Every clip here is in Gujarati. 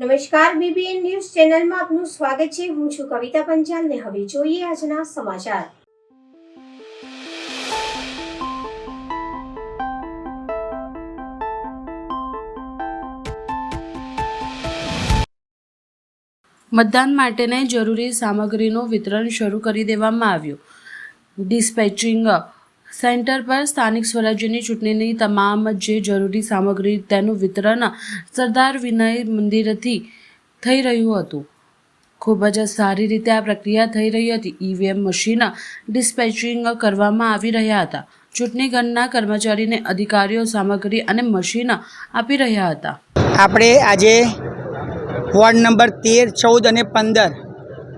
નમસ્કાર, બીબીએન ન્યૂઝ ચેનલમાં આપનું સ્વાગત છે. હું છું કવિતા પંચાલ ને હવે જોઈએ આજના સમાચાર. મતદાન માટેની જરૂરી સામગ્રીનું વિતરણ શરૂ કરી દેવામાં આવ્યું. ડિસ્પેચિંગ સેન્ટર પર સ્થાનિક સ્વરાજ્યની ચૂંટણીની તમામ જે જરૂરી સામગ્રી તેનું વિતરણ સરદાર વિનય મંદિરથી થઈ રહ્યું હતું. ખૂબ જ સારી રીતે આ પ્રક્રિયા થઈ રહી હતી. ઈવીએમ મશીન ડિસ્પેચિંગ કરવામાં આવી રહ્યા હતા. ચૂંટણી ગણના કર્મચારીને અધિકારીઓ સામગ્રી અને મશીન આપી રહ્યા હતા. આપણે આજે વોર્ડ નંબર 13, 14 અને 15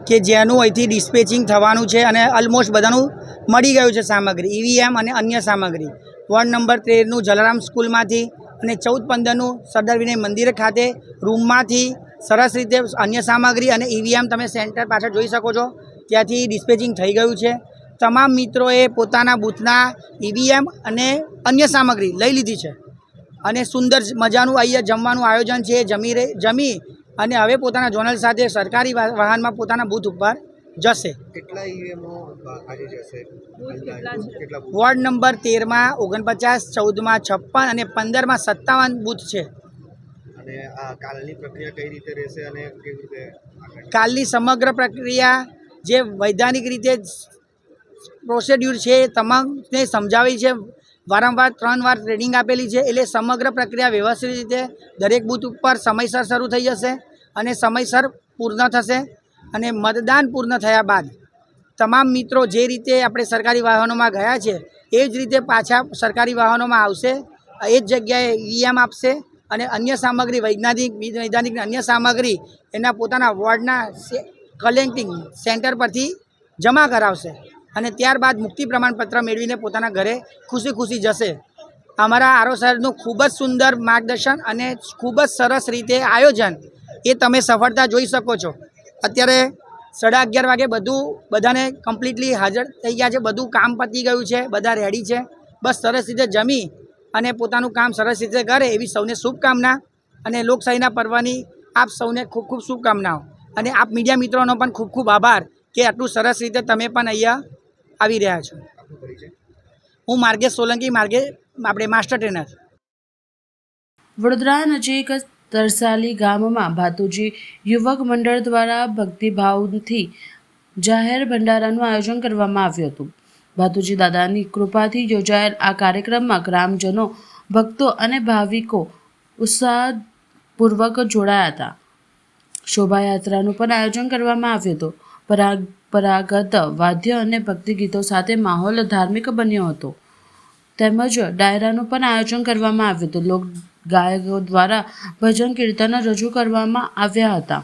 કે જેનું અહીંથી ડિસ્પેચિંગ થવાનું છે અને ઓલમોસ્ટ બધાનું મળી ગયું છે સામગ્રી, ઈવીએમ અને અન્ય સામગ્રી. વોર્ડ નંબર 13નું જલારામ સ્કૂલમાંથી અને 14-15નું સરદાર વિનય મંદિર ખાતે રૂમમાંથી સરસ રીતે અન્ય સામગ્રી અને ઈવીએમ તમે સેન્ટર પાછળ જોઈ શકો છો, ત્યાંથી ડિસ્પેચિંગ થઈ ગયું છે. તમામ મિત્રોએ પોતાના બૂથના ઈવીએમ અને અન્ય સામગ્રી લઈ લીધી છે અને સુંદર મજાનું અહીંયા જમવાનું આયોજન છે. જમી અને હવે પોતાના ઝોનલ સાથે સરકારી વાહનમાં પોતાના બૂથ ઉપર જશે. કેટલા ઈવીએમઓ આજે જશે? વોર્ડ નંબર 13માં 49, 14માં 56 અને 15માં 57 બૂથ છે. અને આ કાલની પ્રક્રિયા કઈ રીતે રહેશે અને કેવી રીતે કાલની સમગ્ર પ્રક્રિયા જે વૈધાનિક રીતે પ્રોસિડ્યુર છે એ તમામને સમજાવી છે. વારંવાર 3 વાર ટ્રેનિંગ આપેલી છે, એટલે સમગ્ર પ્રક્રિયા વ્યવસ્થિત રીતે દરેક બૂથ ઉપર સમયસર શરૂ થઈ જશે અને સમયસર પૂર્ણ થશે. અને મતદાન પૂર્ણ થયા બાદ તમામ મિત્રો જે રીતે આપણે સરકારી વાહનોમાં ગયા છે એ જ રીતે પાછા સરકારી વાહનોમાં આવશે, એ જ જગ્યાએ ઈવીએમ આપશે અને અન્ય સામગ્રી વૈધાનિક અન્ય સામગ્રી એના પોતાના વોર્ડના કલેક્ટિંગ સેન્ટર પરથી જમા કરાવશે અને ત્યારબાદ મુક્તિ પ્રમાણપત્ર મેળવીને પોતાના ઘરે ખુશી જશે. અમારા આરો શહેરનું ખૂબ જ સુંદર માર્ગદર્શન અને ખૂબ જ સરસ રીતે આયોજન એ તમે સફળતા જોઈ શકો છો. અત્યારે 11:30 વાગે બધાને કમ્પ્લીટલી હાજર થઈ ગયા છે. બધું કામ પતી ગયું છે, બધા રેડી છે. બસ સરસ રીતે જમી અને પોતાનું કામ સરસ રીતે કરે એવી સૌને શુભકામના અને લોકશાહીના પર્વની આપ સૌને ખૂબ ખૂબ શુભકામનાઓ. અને આપ મીડિયા મિત્રોનો પણ ખૂબ ખૂબ આભાર કે આટલું સરસ રીતે તમે પણ અહીંયા આવી રહ્યા છો. હું માર્ગેશ સોલંકી, આપણે માસ્ટર ટ્રેનર. વડોદરા નજીક તરસાલી ગામમાં ભાતુજી યુવક મંડળ દ્વારા ભક્તિભાવથી જાહેર ભંડારાનું આયોજન કરવામાં આવ્યું હતું. ભાતુજી દાદાની કૃપાથી યોજાયેલ આ કાર્યક્રમમાં ગ્રામજનો, ભક્તો અને ભાવિકો ઉત્સાહપૂર્વક જોડાયા હતા. શોભાયાત્રાનું પણ આયોજન કરવામાં આવ્યું હતું. પરંપરાગત વાદ્ય અને ભક્તિ ગીતો સાથે માહોલ ધાર્મિક બન્યો હતો. તેમજ ડાયરાનું પણ આયોજન કરવામાં આવ્યું હતું. લોક ગાયકો દ્વારા ભજન કીર્તન રજૂ કરવામાં આવ્યા હતા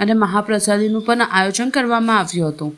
અને મહાપ્રસાદીનું પણ આયોજન કરવામાં આવ્યું હતું.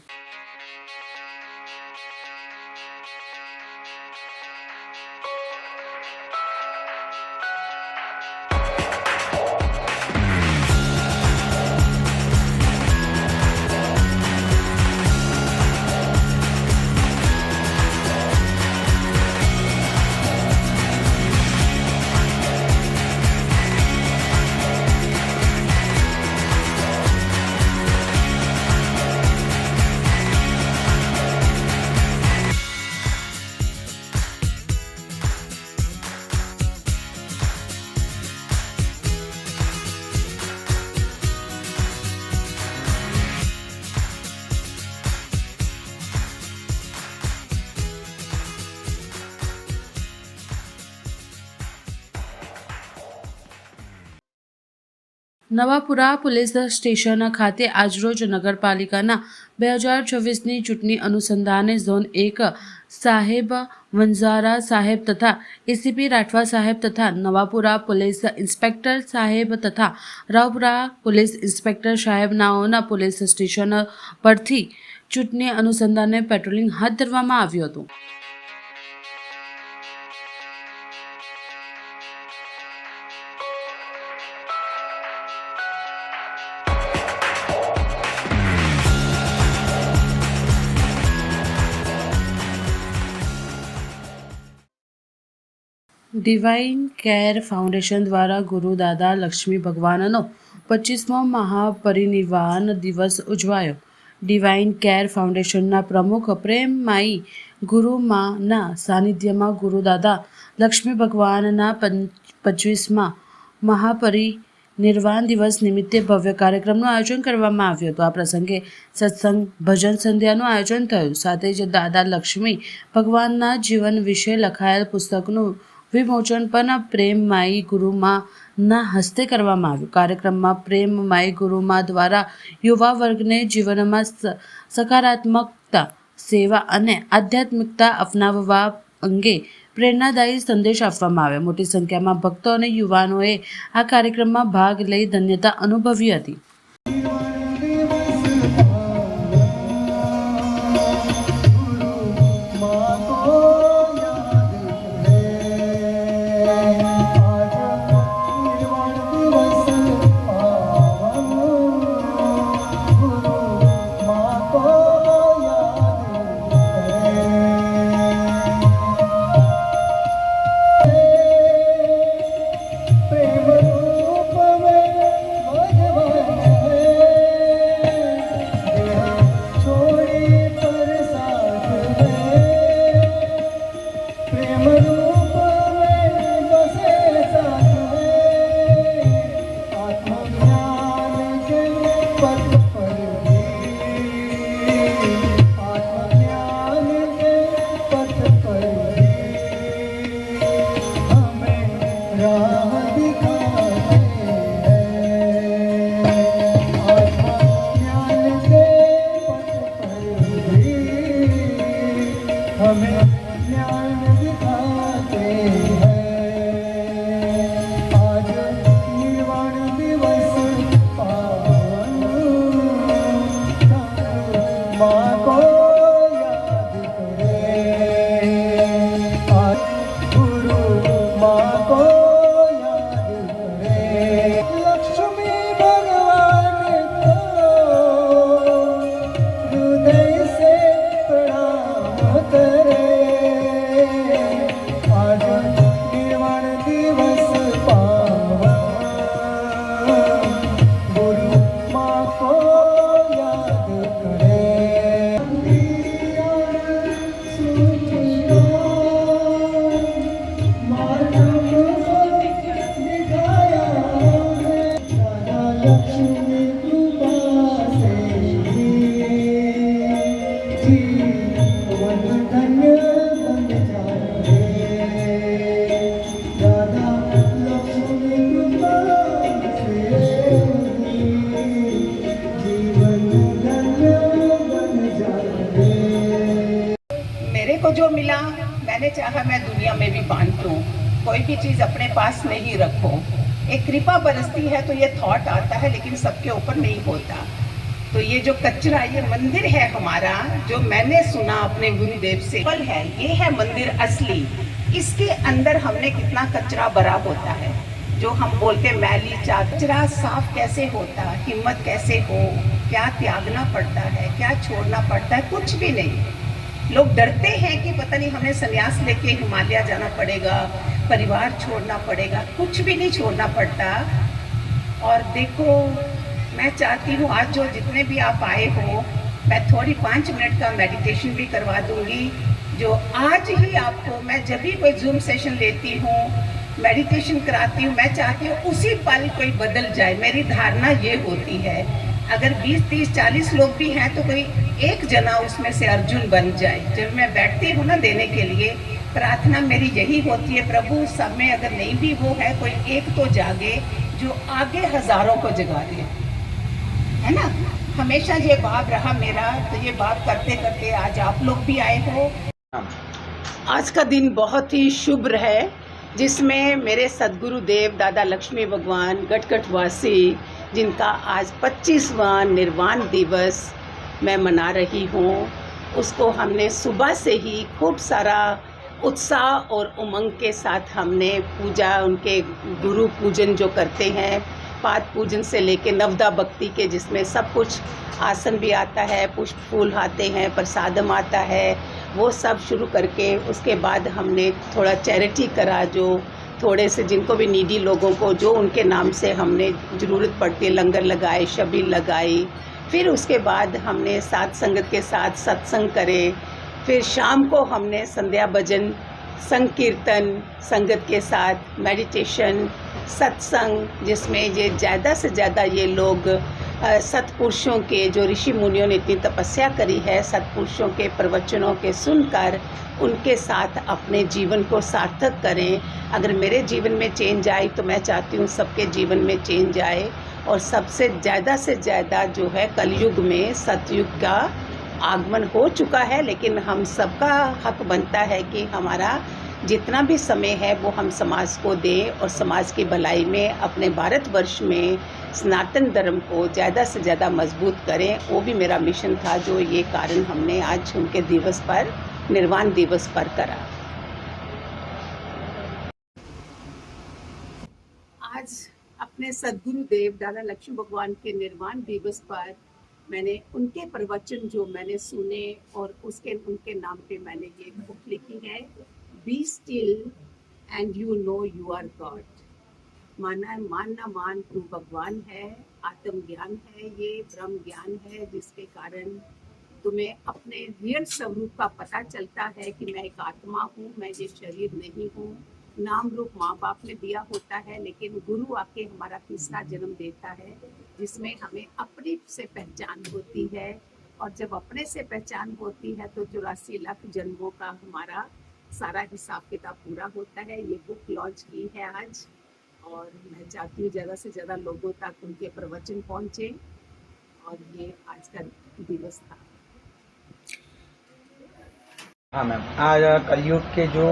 નવાપુરા પોલીસ સ્ટેશન ખાતે આજરોજ નગરપાલિકાના 2024ની ચૂંટણી અનુસંધાને ઝોન 1 સાહેબ વંજારા સાહેબ તથા એસીપી રાઠવા સાહેબ તથા નવાપુરા પોલીસ ઇન્સ્પેક્ટર સાહેબ તથા રાવપુરા પોલીસ ઇન્સ્પેક્ટર સાહેબનાઓના પોલીસ સ્ટેશન પરથી ચૂંટણી અનુસંધાને પેટ્રોલિંગ હાથ ધરવામાં આવ્યું હતું. ડિવાઇન કેર ફાઉન્ડેશન દ્વારા ગુરુ દાદા લક્ષ્મી ભગવાનનો 25મો મહાપરિનિર્વાણ દિવસ ઉજવાયો. ડિવાઇન કેર ફાઉન્ડેશનના પ્રમુખ પ્રેમમાઈ ગુરુમાના સાનિધ્યમાં ગુરુદાદા લક્ષ્મી ભગવાનના 25મા મહાપરિનિર્વાણ દિવસ નિમિત્તે ભવ્ય કાર્યક્રમનું આયોજન કરવામાં આવ્યું હતું. આ પ્રસંગે સત્સંગ, ભજન સંધ્યાનું આયોજન થયું. સાથે જ દાદા લક્ષ્મી ભગવાનના જીવન વિશે લખાયેલ પુસ્તકનું વિમોચન પણ પ્રેમમાઈ ગુરુમાના હસ્તે કરવામાં આવ્યું. કાર્યક્રમમાં પ્રેમમાઈ ગુરુમા દ્વારા યુવા વર્ગને જીવનમાં સકારાત્મકતા, સેવા અને આધ્યાત્મિકતા અપનાવવા અંગે પ્રેરણાદાયી સંદેશ આપવામાં આવ્યો. મોટી સંખ્યામાં ભક્તો અને યુવાનોએ આ કાર્યક્રમમાં ભાગ લઈ ધન્યતા અનુભવી હતી. मेरे को जो मिला मैंने चाहा मैं दुनिया में भी बांटूं. कोई भी चीज़ अपने पास नहीं रखो. एक कृपा बरसती है तो ये थॉट आता है लेकिन सबके ऊपर नहीं होता. तो ये जो कचरा, ये मंदिर है हमारा, जो मैंने सुना अपने गुरुदेव से फल है, ये है मंदिर असली. इसके अंदर हमने कितना कचरा भरा होता है. जो हम बोलते मैली कचरा साफ कैसे होता, हिम्मत कैसे हो, क्या त्यागना पड़ता है, क्या छोड़ना पड़ता है, कुछ भी नहीं. लोग डरते हैं कि पता नहीं हमें संन्यास लेके हिमालय जाना पड़ेगा, परिवार छोड़ना पड़ेगा. कुछ भी नहीं छोड़ना पड़ता. और देखो, मैं चाहती हूँ आज जो जितने भी आप आए हो, मैं थोड़ी 5 मिनट का मेडिटेशन भी करवा दूँगी. जो आज ही आपको, मैं जब भी कोई जूम सेशन लेती हूँ, मेडिटेशन कराती हूँ, मैं चाहती हूँ उसी पल कोई बदल जाए. मेरी धारणा ये होती है, अगर 20, 30, 40 लोग भी हैं तो कोई एक जना उसमें से अर्जुन बन जाए. जब मैं बैठती हूँ ना देने के लिए, प्रार्थना मेरी यही होती है, प्रभु सब में अगर नहीं भी वो है, कोई एक तो जागे जो आगे हजारों को जगा दे. है ना, हमेशा ये भाव रहा मेरा. तो ये भाव करते करते आज आप लोग भी आए हो. आज का दिन बहुत ही शुभ है, जिसमें मेरे सदगुरु देव दादा लक्ष्मी भगवान गटगटवासी, जिनका आज 25वां निर्वाण दिवस मैं मना रही हूँ, उसको हमने सुबह से ही खूब सारा उत्साह और उमंग के साथ हमने पूजा, उनके गुरु पूजन जो करते हैं, पाद पूजन से लेके नवदा भक्ति के, जिसमें सब कुछ आसन भी आता है, पुष्प फूल आते हैं, प्रसादम आता है, वो सब शुरू करके उसके बाद हमने थोड़ा चैरिटी करा, जो थोड़े से जिनको भी नीडी लोगों को जो उनके नाम से हमने ज़रूरत पड़ती है लंगर लगाए, शबील लगाई। फिर उसके बाद हमने साथ संगत के साथ सत्संग करे। फिर शाम को हमने संध्या भजन, संकीर्तन, संगत के साथ मेडिटेशन, सत्संग, जिसमें ये ज़्यादा से ज़्यादा ये लोग सत्पुरुषों के, जो ऋषि मुनियों ने इतनी तपस्या करी है, सत्पुरुषों के प्रवचनों के सुनकर उनके साथ अपने जीवन को सार्थक करें। अगर मेरे जीवन में चेंज आई तो मैं चाहती हूँ सबके जीवन में चेंज आए। और सबसे ज़्यादा जो है कलयुग में सतयुग का आगमन हो चुका है, लेकिन हम सबका हक बनता है कि हमारा जितना भी समय है वो हम समाज को दें और समाज की भलाई में अपने भारतवर्ष में सनातन धर्म को ज़्यादा से ज़्यादा मजबूत करें। वो भी मेरा मिशन था, जो ये कारण हमने आज उनके दिवस पर, निर्वाण दिवस पर करा। आज अपने सद्गुरु देव दादा लक्ष्मी भगवान के निर्वाण दिवस पर मैंने उनके प्रवचन जो मैंने सुने और उनके नाम पे मैंने ये बुक लिखी है, be still and you know you are God. मानना मान ना मान तू भगवान है, आत्म ज्ञान है, ये ब्रह्म ज्ञान है, जिसके कारण तुम्हें अपने रियल स्वरूप का पता चलता है कि मैं एक आत्मा हूँ, मैं ये शरीर नहीं हूँ। नाम रूप माँ बाप ने दिया होता है, लेकिन गुरु आके हमारा तीसरा जन्म देता है, जिसमें हमें अपने से पहचान होती है। और जब अपने से पहचान होती है तो 84 लाख जन्मों का हमारा सारा हिसाब किताब पूरा होता है। ये बुक लॉन्च की है आज, और मैं चाहती हूँ ज़्यादा से ज़्यादा लोगों तक उनके प्रवचन पहुँचे, और ये आज का दिवस था। हाँ मैम, आज कलयुग के जो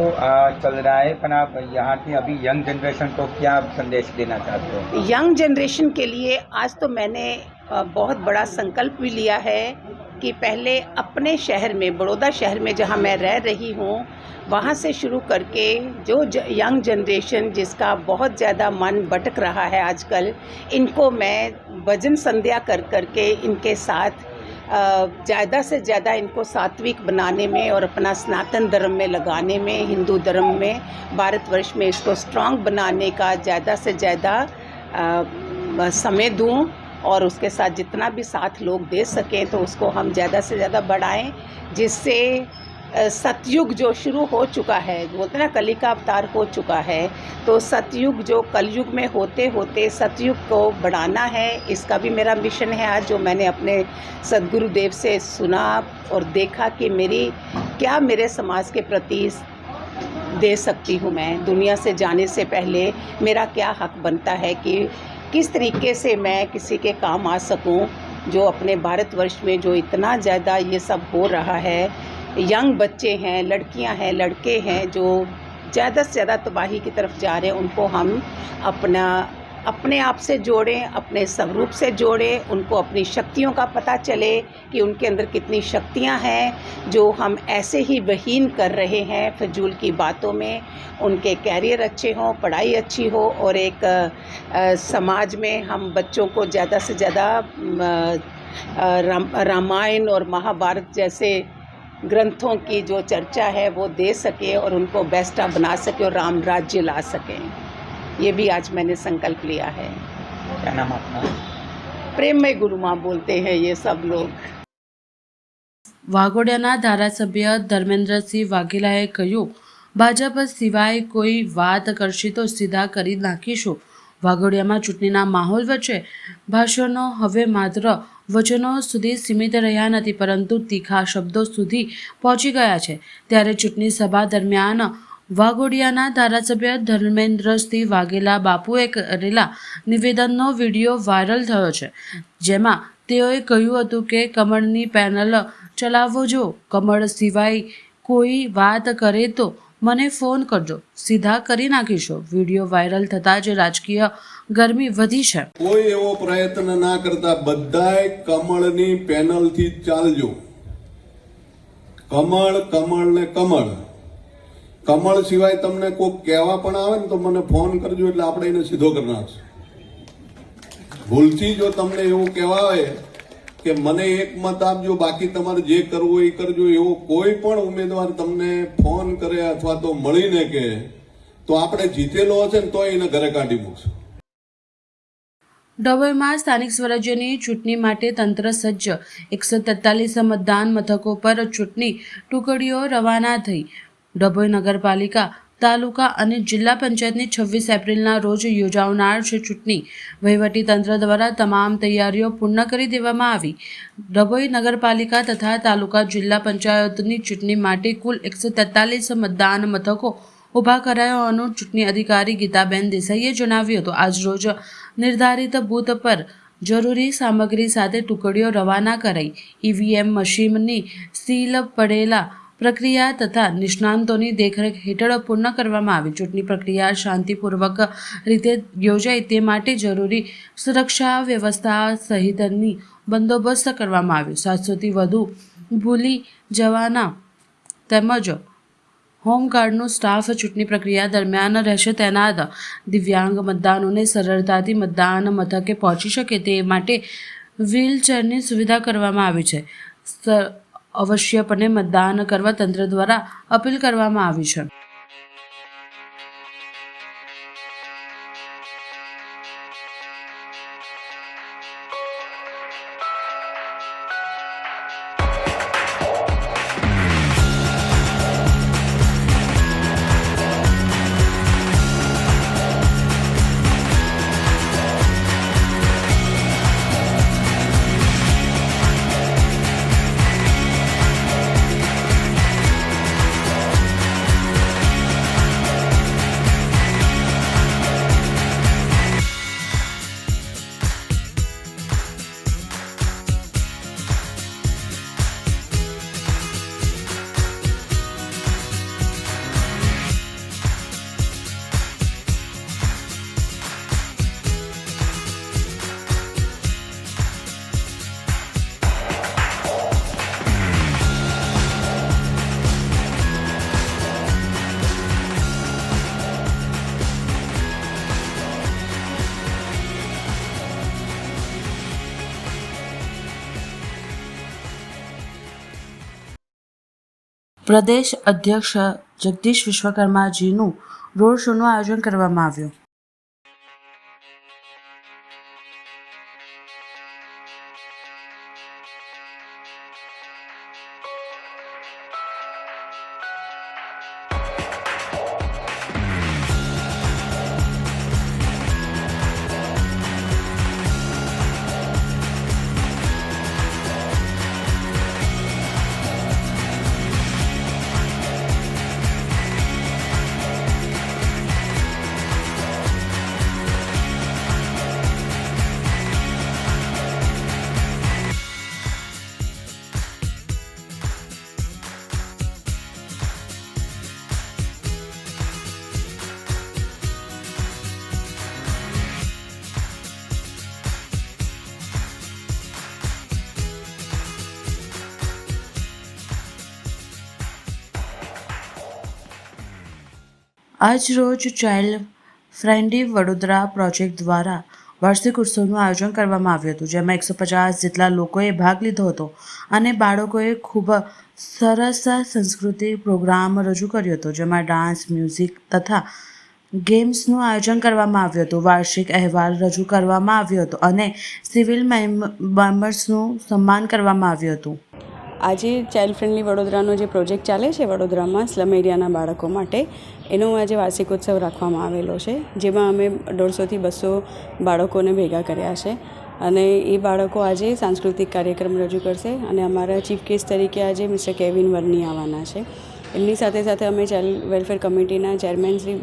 चल रहा है, पर आप यहाँ की अभी यंग जनरेशन को क्या संदेश देना चाहते हो? यंग जनरेशन के लिए आज तो मैंने बहुत बड़ा संकल्प भी लिया है कि पहले अपने शहर में, बड़ौदा शहर में जहाँ मैं रह रही हूँ, वहाँ से शुरू करके जो यंग जनरेशन जिसका बहुत ज़्यादा मन भटक रहा है आजकल, इनको मैं भजन संध्या कर करके इनके साथ ज़्यादा से ज़्यादा इनको सात्विक बनाने में और अपना सनातन धर्म में लगाने में, हिंदू धर्म में, भारतवर्ष में इसको स्ट्रांग बनाने का ज़्यादा से ज़्यादा समय दूं। और उसके साथ जितना भी साथ लोग दे सकें तो उसको हम ज़्यादा से ज़्यादा बढ़ाएं, जिससे सतयुग जो शुरू हो चुका है, बोलते ना कली का अवतार हो चुका है, तो सतयुग जो कलयुग में होते होते सतयुग को बढ़ाना है। इसका भी मेरा मिशन है आज, जो मैंने अपने सद्गुरुदेव से सुना और देखा कि मेरे समाज के प्रति दे सकती हूँ। मैं दुनिया से जाने से पहले मेरा क्या हक बनता है कि किस तरीके से मैं किसी के काम आ सकूं। जो अपने भारतवर्ष में जो इतना ज़्यादा ये सब हो रहा है, यंग बच्चे हैं, लड़कियां हैं, लड़के हैं, जो ज़्यादा से ज़्यादा तबाही की तरफ जा रहे हैं, उनको हम अपने आप से जोड़ें, अपने स्वरूप से जोड़ें, उनको अपनी शक्तियों का पता चले कि उनके अंदर कितनी शक्तियां हैं, जो हम ऐसे ही वहीन कर रहे हैं फजूल की बातों में। उनके कैरियर अच्छे हों, पढ़ाई अच्छी हो, और एक समाज में हम बच्चों को ज़्यादा से ज़्यादा रामायण और महाभारत जैसे ग्रंथों की जो चर्चा है वो दे सके और उनको बेस्ट बना सके और राम राज्य ला सकें। ये भी आज मैंने संकल्प लिया है। क्या नाम आपका? પ્રેમમય ગુરુમાં બોલते हैं ये सब लोग। વાઘોડિયાના ધારાસભ્ય ધર્મેન્દ્રસિંહ વાઘેલાએ કહ્યું, ભાજપ સિવાય કોઈ વાત કરશે તો સીધા કરી નાખીશું। વાઘોડિયામાં ચૂંટણીના માહોલ વચ્ચે ભાષણો હવે માત્ર વચનો સુધી સીમિત રહ્યા નથી, પરંતુ તીખા શબ્દો સુધી પહોંચી ગયા છે। ત્યારે ચૂંટણી સભા દરમિયાન વાઘોડિયાના ધારાસભ્ય ધર્મેન્દ્રસિંહ વાઘેલા બાપુએ કરેલા નિવેદનનો વિડીયો વાયરલ થયો છે, જેમાં તેઓએ કહ્યું હતું કે કમળની પેનલ ચલાવવો જો, કમળ સિવાય કોઈ વાત કરે તો મને ફોન કરજો, સીધા કરી નાખીશું। વિડીયો વાયરલ થતાં જ રાજકીય ગરમી વધી છે। કોઈ એવો પ્રયત્ન ના કરતા, બધાય કમળની પેનલથી ચાલજો। કમળ કમળ ને કમળ, કમળ સિવાય તમને કોઈ કહેવા પણ આવે ને તો મને ફોન કરજો, એટલે આપણે એને સીધો કરી નાખશું। ભૂલથી જો તમને એવું કહેવાય કે મને એક મત આપજો, બાકી તમારે જે કરવું એ કરજો, એવો કોઈ પણ ઉમેદવાર તમને ફોન કરે અથવા તો મળીને કહે તો આપણે જીતેલો હશે ને તો એને ઘરે કાઢી મૂકશું. ડભોઈમાં સ્થાનિક સ્વરાજ્યની ચૂંટણી માટે તંત્ર સજ્જ. 143 મતદાન મથકો પર ચૂંટણી ટુકડીઓ રવાના થઈ. ડભોઈ નગરપાલિકા, તાલુકા અને જિલ્લા પંચાયતની 26 એપ્રિલના રોજ યોજાનાર છે ચૂંટણી. વહીવટીતંત્ર દ્વારા તમામ તૈયારીઓ પૂર્ણ કરી દેવામાં આવી. ડભોઈ નગરપાલિકા તથા તાલુકા જિલ્લા પંચાયતની ચૂંટણી માટે કુલ 143 મતદાન મથકો ઊભા કરાયા હોવાનું ચૂંટણી અધિકારી ગીતાબેન દેસાઈએ જણાવ્યું હતું. આજરોજ નિર્ધારિત બૂથ પર જરૂરી સામગ્રી સાથે ટુકડીઓ રવાના કરાઈ. ઈવીએમ મશીનની સીલ પડેલા પ્રક્રિયા તથા નિષ્ણાંતોની દેખરેખ હેઠળ પૂર્ણ કરવામાં આવી. ચૂંટણી પ્રક્રિયા શાંતિપૂર્વક રીતે યોજાય તે માટે જરૂરી સુરક્ષા વ્યવસ્થા સહિતની બંદોબસ્ત કરવામાં આવ્યો. 700થી વધુ ભૂલી જવાના તેમજ હોમગાર્ડનો સ્ટાફ ચૂંટણી પ્રક્રિયા દરમિયાન રહેશે તૈનાત. દિવ્યાંગ મતદારોને સરળતાથી મતદાન મથકે પહોંચી શકે તે માટે વ્હીલચેરની સુવિધા કરવામાં આવી છે. અવશ્યપણે મતદાન કરવા તંત્ર દ્વારા અપીલ કરવામાં આવી છે. પ્રદેશ અધ્યક્ષ જગદીશ વિશ્વકર્માજીનું રોડ શોનું આયોજન કરવામાં આવ્યું. આજ રોજ ચાઇલ્ડ ફ્રેન્ડલી વડોદરા પ્રોજેક્ટ દ્વારા વાર્ષિક ઉત્સવનું આયોજન કરવામાં આવ્યું હતું, જેમાં 150 જેટલા લોકોએ ભાગ લીધો હતો અને બાળકોએ ખૂબ સરસ સાંસ્કૃતિક પ્રોગ્રામ રજૂ કર્યો હતો, જેમાં ડાન્સ, મ્યુઝિક તથા ગેમ્સનું આયોજન કરવામાં આવ્યું હતું. વાર્ષિક અહેવાલ રજૂ કરવામાં આવ્યો હતો અને સિવિલ મેમ્બર્સનું સન્માન કરવામાં આવ્યું હતું. આજે ચાઇલ્ડ ફ્રેન્ડલી વડોદરાનો જે પ્રોજેક્ટ ચાલે છે વડોદરામાં સ્લમ એરિયાના બાળકો માટે, એનો આજે વાર્ષિક ઉત્સવ રાખવામાં આવેલો છે, જેમાં અમે 150થી 200 બાળકોને ભેગા કર્યા છે અને એ બાળકો આજે સાંસ્કૃતિક કાર્યક્રમ રજૂ કરશે અને અમારા ચીફ ગેસ્ટ તરીકે આજે મિસ્ટર કેવિન વર્ની આવવાના છે. એમની સાથે સાથે અમે ચાઇલ્ડ વેલફેર કમિટીના ચેરમેન શ્રી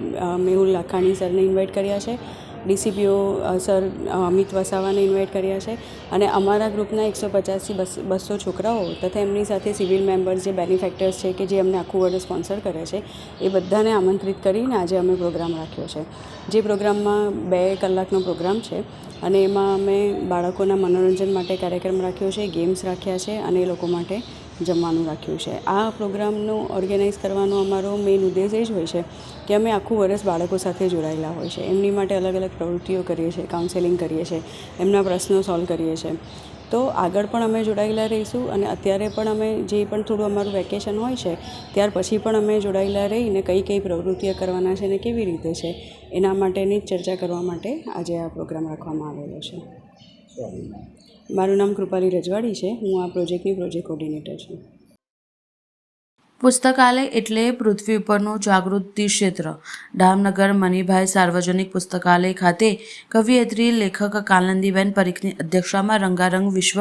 મેહુલ લાખાણી સરને ઇન્વાઇટ કર્યા છે, ડીસીપીઓ સર અમિત વસાવાને ઇન્વાઇટ કર્યા છે અને અમારા ગ્રુપના 150થી 200 છોકરાઓ તથા એમની સાથે સિવિલ મેમ્બર્સ જે બેનિફેક્ટર્સ છે કે જે અમને આખું વર્ષ સ્પોન્સર કરે છે, એ બધાને આમંત્રિત કરીને આજે અમે પ્રોગ્રામ રાખ્યો છે. જે પ્રોગ્રામમાં 2 કલાકનો પ્રોગ્રામ છે અને એમાં અમે બાળકોના મનોરંજન માટે કાર્યક્રમ રાખ્યો છે, ગેમ્સ રાખ્યા છે અને એ લોકો માટે જમવાનું રાખ્યું છે. આ પ્રોગ્રામનું ઓર્ગેનાઇઝ કરવાનો અમારો મેઇન ઉદ્દેશ એ જ હોય છે કે અમે આખું વર્ષ બાળકો સાથે જોડાયેલા હોય છે, એમની માટે અલગ અલગ પ્રવૃત્તિઓ કરીએ છીએ, કાઉન્સેલિંગ કરીએ છીએ, એમના પ્રશ્નો સોલ્વ કરીએ છીએ. તો આગળ પણ અમે જોડાયેલા રહીશું અને અત્યારે પણ અમે જે પણ થોડું અમારું વેકેશન હોય છે ત્યાર પછી પણ અમે જોડાયેલા રહીને કઈ કઈ પ્રવૃત્તિઓ કરવાના છે અને કેવી રીતે છે એના માટેની જ ચર્ચા કરવા માટે આજે આ પ્રોગ્રામ રાખવામાં આવેલો છે. મારું નામ કૃપાલી રજવાડી છે. હું આ પ્રોજેક્ટની પ્રોજેક્ટ કોર્ડિનેટર છું. પુસ્તકાલય એટલે પૃથ્વી ઉપરનું જાગૃતિ ક્ષેત્ર. ડામનગર મનીભાઈ સાર્વજનિક પુસ્તકાલય ખાતે કવિયત્રી લેખક કાલંદીબેન પરીખની અધ્યક્ષતામાં રંગારંગ વિશ્વ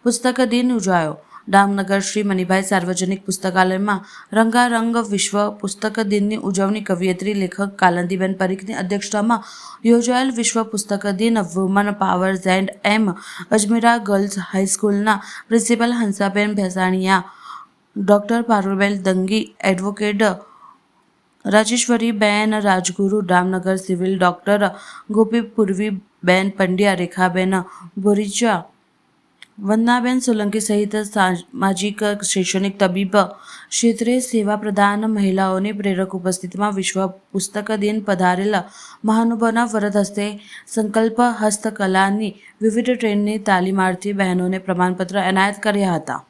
પુસ્તક દિન ઉજવાયો. ડામનગર શ્રી મનીભાઈ સાર્વજનિક પુસ્તકાલયમાં રંગારંગ વિશ્વ પુસ્તક દિનની ઉજવણી કવિયત્રી લેખક કાલંદીબેન પરીખની અધ્યક્ષતામાં યોજાયેલ વિશ્વ પુસ્તક દિન woman powers and M Ajmera girls હાઈસ્કૂલના principal Hansaben Bhesaniya, doctor Parulben Dangi, advocate Rajeshwariben Rajguru, Damnagar civil doctor Gopi Purviben Pandya, Rekhaben Boricha, Vandanaben Solanki સહિત સામાજિક શૈક્ષણિક તબીબ ક્ષેત્રે સેવા પ્રદાન મહિલાઓની પ્રેરક ઉપસ્થિતિમાં વિશ્વ પુસ્તક દિન પધારેલા મહાનુભાવોના વરદ હસ્તે સંકલ્પ હસ્તકલાની વિવિધ ટ્રેનની તાલીમાર્થી બહેનોને પ્રમાણપત્ર એનાયત કર્યા હતા.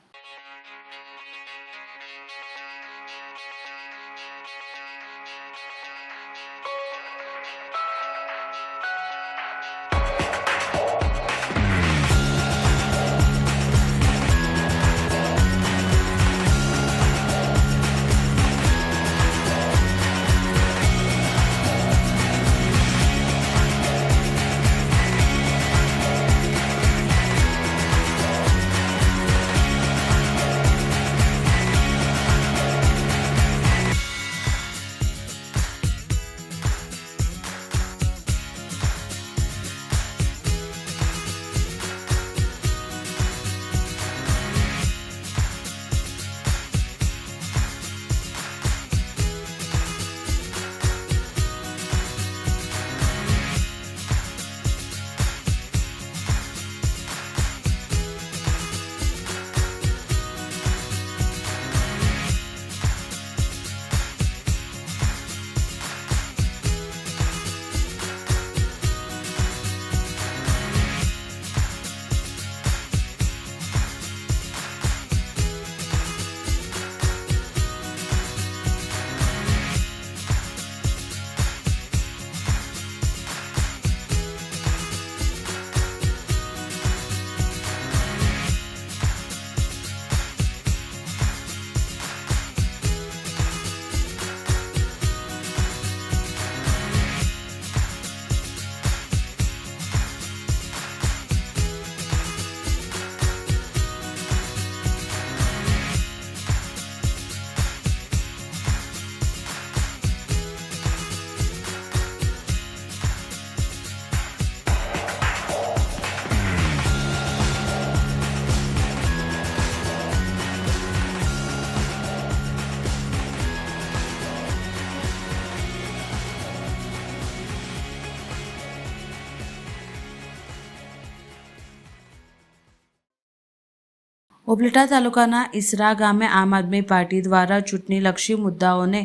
ઉપલેટા તાલુકાના ઈસરા ગામે આમ આદમી પાર્ટી દ્વારા ચૂંટણીલક્ષી મુદ્દાઓને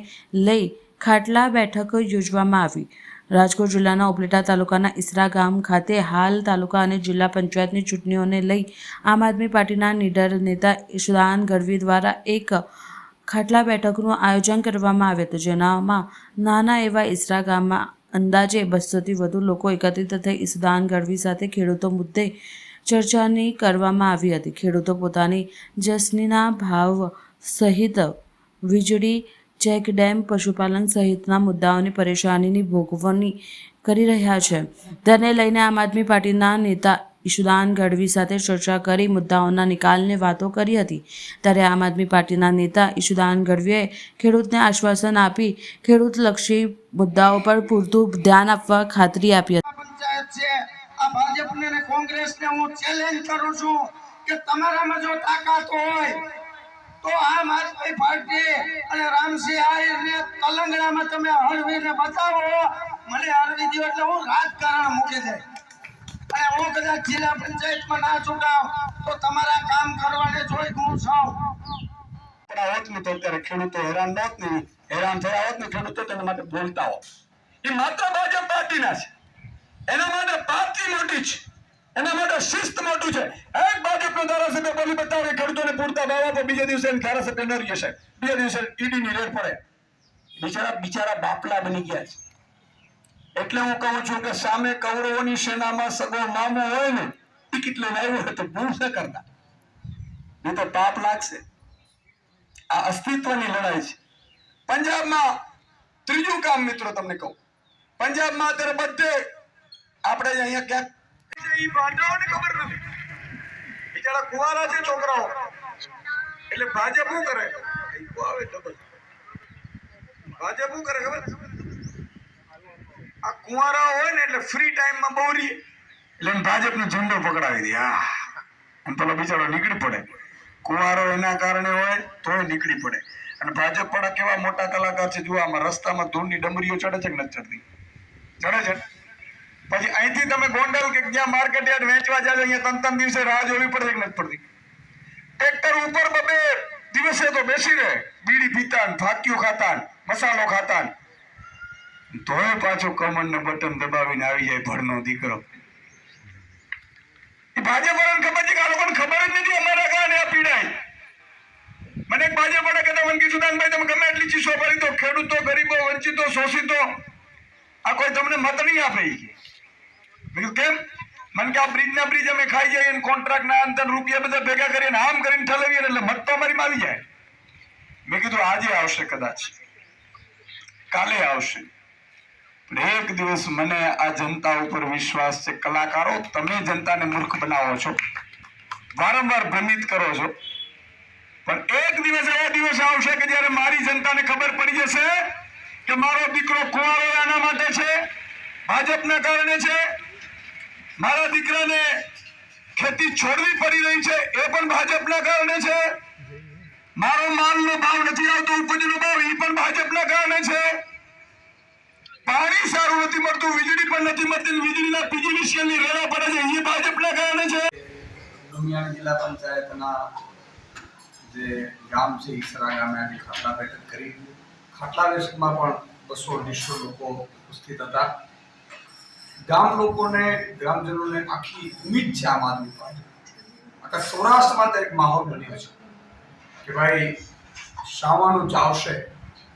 લઈ ખાટલા બેઠક યોજવામાં આવી. રાજકોટ જિલ્લાના ઉપલેટા તાલુકાના ઈસરા ગામ ખાતે હાલ તાલુકા અને જિલ્લા પંચાયતની ચૂંટણીઓને લઈ આમ આદમી પાર્ટીના નીડર નેતા ઈશુદાન ગઢવી દ્વારા એક ખાટલા બેઠકનું આયોજન કરવામાં આવ્યું હતું, જેનામાં નાના એવા ઈસરા ગામમાં અંદાજે 200થી વધુ લોકો એકત્રિત થઈ ઈશુદાન ગઢવી સાથે ખેડૂતો મુદ્દે ચર્ચાની કરવામાં આવી હતી. ખેડૂતો પોતાની જસનીના ભાવ સહિત વીજળી, ચેકડેમ, પશુપાલન સહિતના મુદ્દાઓની પરેશાનીની ભોગવણી કરી રહ્યા છે. તેને લઈને આમ આદમી પાર્ટીના નેતા ઈશુદાન ગઢવી સાથે ચર્ચા કરી મુદ્દાઓના નિકાલની વાતો કરી હતી. ત્યારે આમ આદમી પાર્ટીના નેતા ઈશુદાન ગઢવીએ ખેડૂતને આશ્વાસન આપી ખેડૂતલક્ષી મુદ્દાઓ પર પૂરતું ધ્યાન આપવા ખાતરી આપી હતી. આ ભાજપને અને કોંગ્રેસને હું ચેલેન્જ કરું છું કે તમારામાં જો તાકાત હોય તો આમ આદમી પાર્ટી અને રામસિંહ આહિરને તલંગણામાં તમે હળવીને બતાવો. મને હળવી દો એટલે હું રાજકારણ મૂકી દે અને હું કદાચ જિલ્લા પંચાયતમાં ના ચૂંટાવ તો તમારા કામ કરવાને જોઈ હું છું. હોત ને તો અત્યારે ખેડૂતો હેરાન ન હોત ને, હેરાન થયા હોત ને ખેડૂતો તેના માટે બોલતા હોત. એ માત્ર ભાજપ પાર્ટીના છે, એના માટે પાર્ટી મોટી છે. એના માટે શિસ્ત મોટું છે. એક ભાજપનો ધારાસભ્ય બોલી બતાવે ખેડૂતોને પૂરતા ભાવ આપો, બીજા દિવસે ધારાસભ્ય ન રહી જશે, બીજા દિવસે ઈડીની રેડ પડે. બિચારા બાપલા બની ગયા છે. એટલે હું કહું છું કે સામે કૌરવોની સેનામાં સગો મામો હોય ને, ટિકિટ લઈને આવ્યો હોય તો ભૂલ ન કરતા, નહીં તો પાપ લાગશે. આ અસ્તિત્વની લડાઈ છે. પંજાબમાં ત્રીજું કામ મિત્રો તમને કહું, પંજાબમાં અત્યારે બધે આપણે અહીંયા ક્યાંક ખબર નથી, બિચારા કુંવારા છે છોકરાઓ, એટલે ભાજપ શું કરે, ભાજપ શું કરે ખબર, આ કુંવારા હોય ને એટલે ફ્રી ટાઈમમાં બહુરી એટલે ભાજપનો ઝંડો પકડાવી દે. અને પેલો બિચારો નીકળી પડે. કુંવારો એના કારણે હોય તોય નીકળી પડે. અને ભાજપ પણ કેવા મોટા કલાકાર છે, જુઓ આમાં રસ્તામાં ધૂળની ડમરીઓ ચડે છે કે નથી ચડતી? ચડે છે. પછી અહીંથી તમે ગોંડલ કે જ્યાં માર્કેટ યાર્ડ વેચવા જાય અહીંયા 3 દિવસે રાહ જોવી પડે કે નથી પડતી? ટ્રેક્ટર ઉપર 2 દિવસે તો બેસી રહે, બીડી પીતા, ફાક્યું ખાતા, મસાલો ખાતા, તોય પાછો કમર ને બટન દબાવીને આવી જાય ભરનો દીકરો. એ ભાજપ વાળાને ખબર છે કે આ લોકોને ખબર જ નથી અમારા કારણે આ પીડાય. મને એક ભાજપ વાળા કહેતા, મને સુદાનભાઈ તમે ગમે એટલી ચીસો ભરી દો, ખેડૂતો, ગરીબો, વંચિતો, શોષિતો આ કોઈ તમને મત નહીં આપે. કેમ? મને કે આ બ્રિજ અમે ખાઈ જઈએ, કોન્ટ્રાક્ટ ના અંતર રૂપિયા બધા ભેગા કરીને આમ કરીને ઠલવીએ એટલે મત તો અમારીમાં આવી જાય. મેં કીધું આજે આવશે, કદાચ કાલે આવશે, પણ એક દિવસ મને આ જનતા ઉપર વિશ્વાસ છે. કલાકારો, તમે જનતાને મૂર્ખ બનાવો છો, વારંવાર ભ્રમિત કરો છો, પણ એક દિવસ એવો દિવસ આવશે કે જ્યારે મારી જનતાને ખબર પડી જશે કે મારો દીકરો કુંવારો આના માટે છે, ભાજપના કારણે છે, મારા દીકરાને ખેતી છોડવી પડી રહી છે એ પણ ભાજપના કારણે છે, મારો માલનો ભાવ નથી આવતો, ઉપજનો ભાવ એ પણ ભાજપના કારણે છે, પાણી સારું નથી મળતું, વીજળી પણ નથી મળતી, વીજળીના પીજીવીસીએલની રેડા પડે છે એ ભાજપના કારણે છે. દુનિયા જિલ્લા પંચાયતના જે ગામ છે ઈસરા ગામે આજે ખાટલા બેઠક કરી. ખાટલા બેઠકમાં પણ 200-250 લોકો ઉપસ્થિત હતા. ગામ લોકોને, ગ્રામજનોને આખી ઉમ્મીદ છે આમ આદમી પાર્ટી, આખા સૌરાષ્ટ્રમાં તો એક માહોલ બન્યો છે કે ભાઈ શાવાનું ચાવશે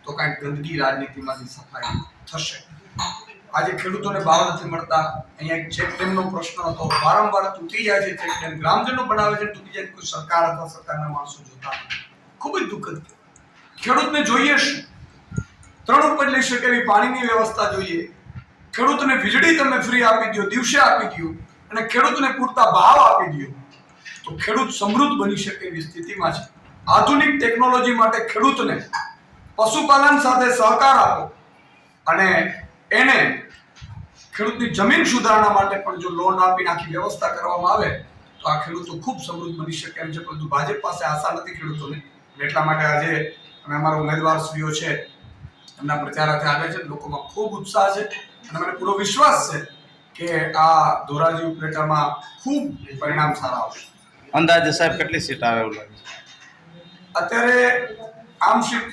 તો કાંઈક ગંદકી રાજનીતિમાંથી સફાઈ થશે. આજે ખેડૂતોને ભાવ નથી મળતા, અહીંયા એક ચેકડેમનો પ્રશ્ન હતો, વારંવાર તૂટી જાય છે ચેકડેમ, ગ્રામજનો બનાવે છે તૂટી જાય, કોઈ સરકાર અથવા સરકારના માણસો જોતા ખૂબ જ દુઃખદ. ખેડૂતને જોઈએ શું? 3 ઉપજ લઈ શકે એવી પાણીની વ્યવસ્થા જોઈએ, ખેડૂતને વીજળી તમે ફ્રી આપી દો, દિવસે આપી દો, અને ખેડૂતને પૂરતા ભાવ આપી દો, તો ખેડૂત સમૃદ્ધ બની શકે એવી સ્થિતિમાં છે. આધુનિક ટેકનોલોજી માટે ખેડૂતને પશુપાલન સાથે સહકાર આપો, અને એને ખેડૂતની જમીન સુધારણા માટે પણ જો લોન આપીને આખી વ્યવસ્થા કરવામાં આવે તો આ ખેડૂતો ખૂબ સમૃદ્ધ બની શકે એમ છે. પરંતુ ભાજપ પાસે આશા નથી ખેડૂતોને, એટલા માટે આજે અમે અમારા ઉમેદવારશ્રીઓ છે એમના પ્રચારાર્થે આવ્યા છે. લોકોમાં ખૂબ ઉત્સાહ છે અને મને પૂરો વિશ્વાસ છે કે આ ધોરાજી ઉપલેટામાં ખૂબ પરિણામ સારા આવશે. અંદાજે સાહેબ કેટલી સીટ આવે એવું લાગે છે? અત્યારે આમ સીટ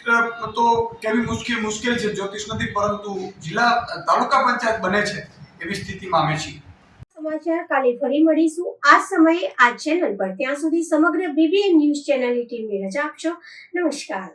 તો કેવી મુશ્કેલ છે, જ્યોતિષ નથી, પરંતુ જિલ્લા તાલુકા પંચાયત બને છે એવી સ્થિતિમાં અમે છીએ. સમાચાર કાલે ફરી મળીશું આ સમયે આ ચેનલ પર. ત્યાં સુધી સમગ્ર BBN ન્યૂઝ ચેનલની ટીમને રજા આપશો. નમસ્કાર.